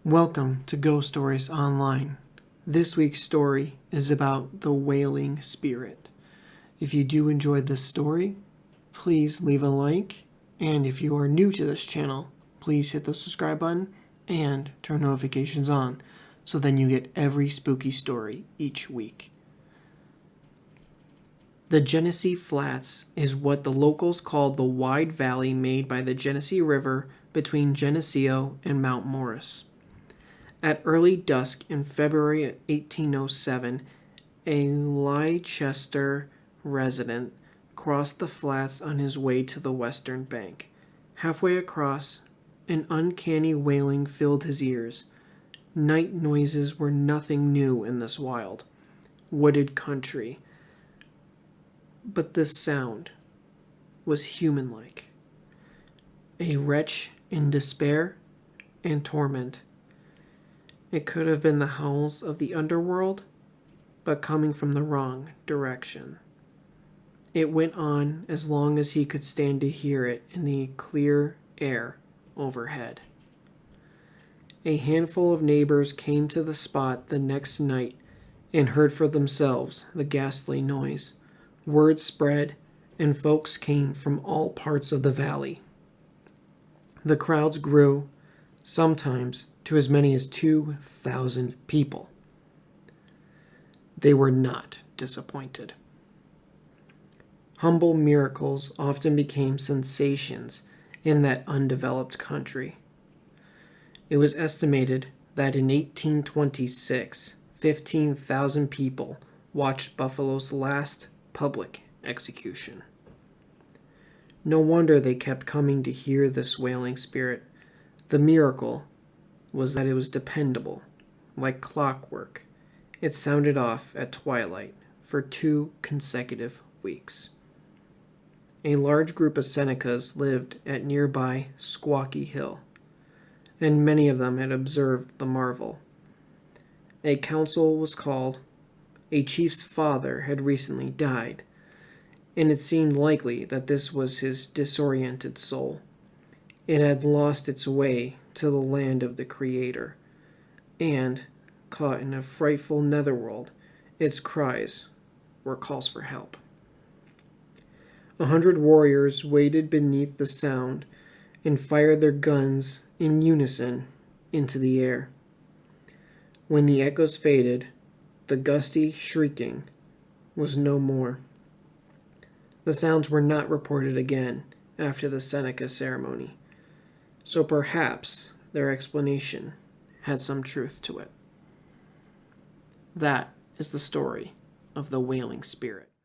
Welcome to Ghost Stories Online. This week's story is about the Wailing Spirit. If you do enjoy this story, please leave a like, and if you are new to this channel, please hit the subscribe button and turn notifications on so then you get every spooky story each week. The Genesee Flats is what the locals called the wide valley made by the Genesee River between Geneseo and Mount Morris. At early dusk in February 1807, a Leicester resident crossed the flats on his way to the western bank. Halfway across, an uncanny wailing filled his ears. Night noises were nothing new in this wild, wooded country, but this sound was human-like. A wretch in despair and torment. It could have been the howls of the underworld, but coming from the wrong direction. It went on as long as he could stand to hear it in the clear air overhead. A handful of neighbors came to the spot the next night and heard for themselves the ghastly noise. Word spread, and folks came from all parts of the valley. The crowds grew, sometimes to as many as 2,000 people. They were not disappointed. Humble miracles often became sensations in that undeveloped country. It was estimated that in 1826, 15,000 people watched Buffalo's last public execution. No wonder they kept coming to hear this wailing spirit. The miracle was that it was dependable, like clockwork. It sounded off at twilight for 2 consecutive weeks. A large group of Senecas lived at nearby Squawky Hill, and many of them had observed the marvel. A council was called. A chief's father had recently died, and it seemed likely that this was his disoriented soul. It had lost its way to the land of the Creator, and, caught in a frightful netherworld, its cries were calls for help. 100 warriors waited beneath the sound and fired their guns in unison into the air. When the echoes faded, the gusty shrieking was no more. The sounds were not reported again after the Seneca ceremony, so perhaps their explanation had some truth to it. That is the story of the Wailing Spirit.